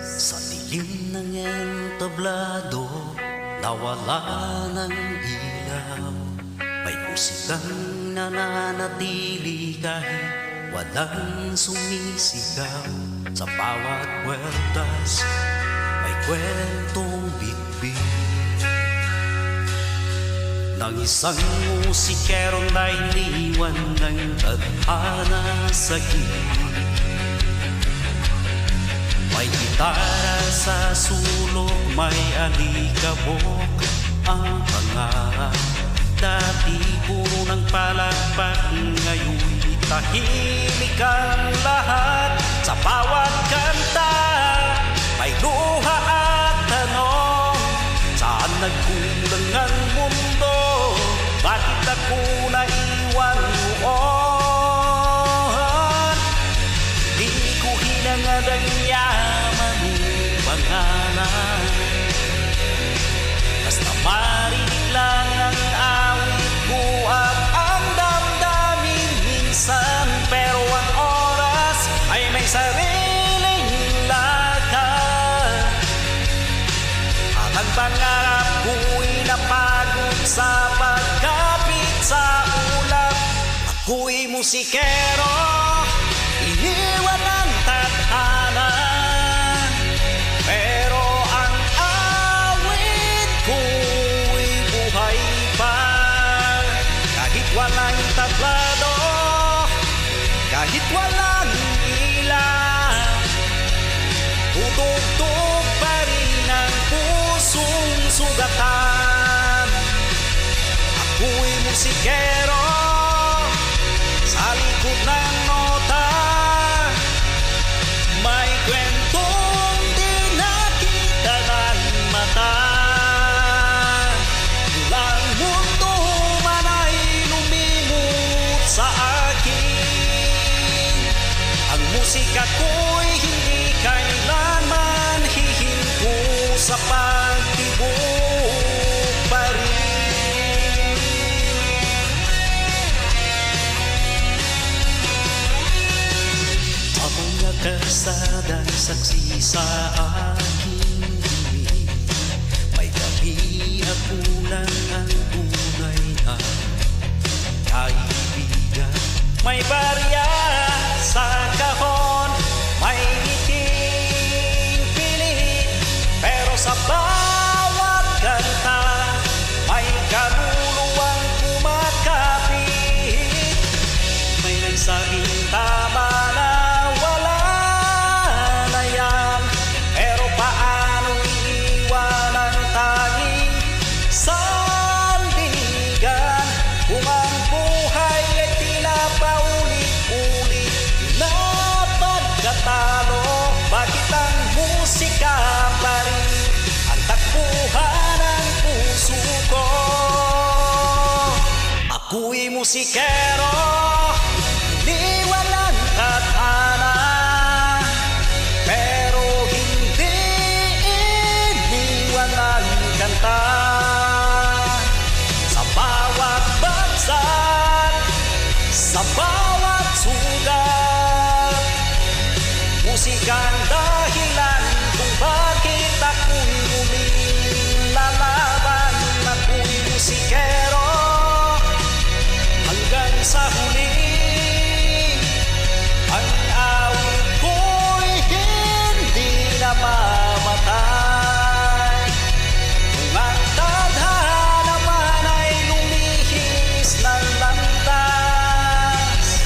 Sa dilim ng entablado, nawala ng ilaw. May musikang nananatili kahit walang sumisigaw. Sa bawat kweltas, may kwentong bitbit ng isang musikerong na iniwan ng tadhana sa gilid. May gitara sa sulok, may alikabok ang pangarap. Dati puro ng palakpak, ngayon'y tahimik ang lahat. Sa bawat kanta, may luha at tanong. Saan nagkulang ang mundo? Bakit ako naiwan noon? Di ko hinangad ang yaman o pangalan. Basta marinig lang ang awit ko at ang damdamin minsan. Pero ang oras ay may sariling lakad. At ang pangarap ko'y napagod sa pagkapit sa ulap. Ako'y musikero, iniwan ng tadhana. Pero ang awit ko'y buhay pa. Kahit walang tablado, kahit walang ilaw, tutugtog pa rin ang pusong sugatan. Ako'y musikero, sa likod ng nota, may kwentong di nakita ng mata. Walang mundo man ay lumimot sa akin. Ang musika ko'y hindi kailanman hihinto sa pagtibok pa rin. Kasadang saksi sa aking dinig, may gabi ako lang ang tunay na kaibigan. May barya sa kahon, may ngiting pilit, pero sa bawat kanta may kaluluwang kumakapit. May nagsabing tama na bakit ang musika pa rin ang takbuhan ng puso ko? Ako'y musikero, iniwan ng tadhana. Pero hindi iniwan ng kanta. Sa bawat bagsak, sa bawat sugat, musika ang dahilan kung bakit ako'y muling lalaban. Ako'y musikero hanggang sa huli. Ang awit ko'y hindi na mamatay. Kung ang tadhana man ay lumihis ng landas,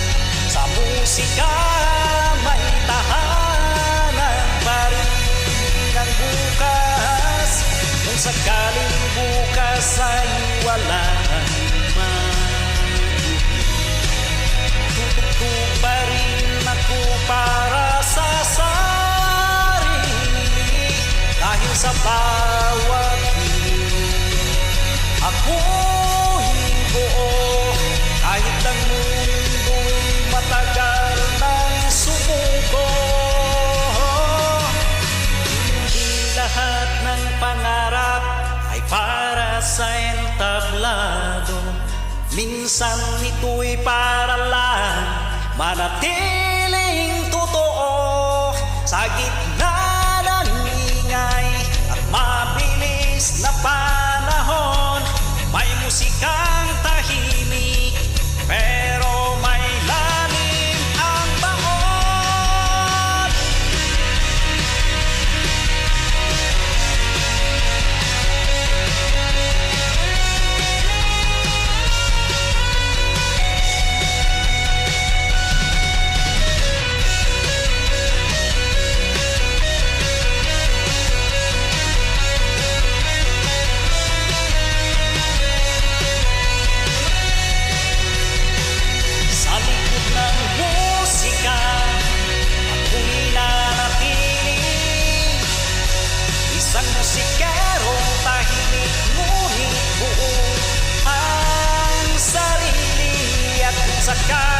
sa musika may tahanan pa rin ang bukas. Kung sakaling bukas ay wala man, tutugtog pa rin ako para sa sarili. Dahil sa bawat hiling, ako'y buo. Kahit ang mundo'y matagal nang sumuko, hindi lahat ng pangarap minsan ito'y para lang manatiling totoo sa gitna ng ingay at mabilis na panahon. May musikang tahimik pero may lalim ang baon. Sa likod ng musika ako'y nanatili, isang musikerong tahimik ngunit buo ang sarili. At kung sakali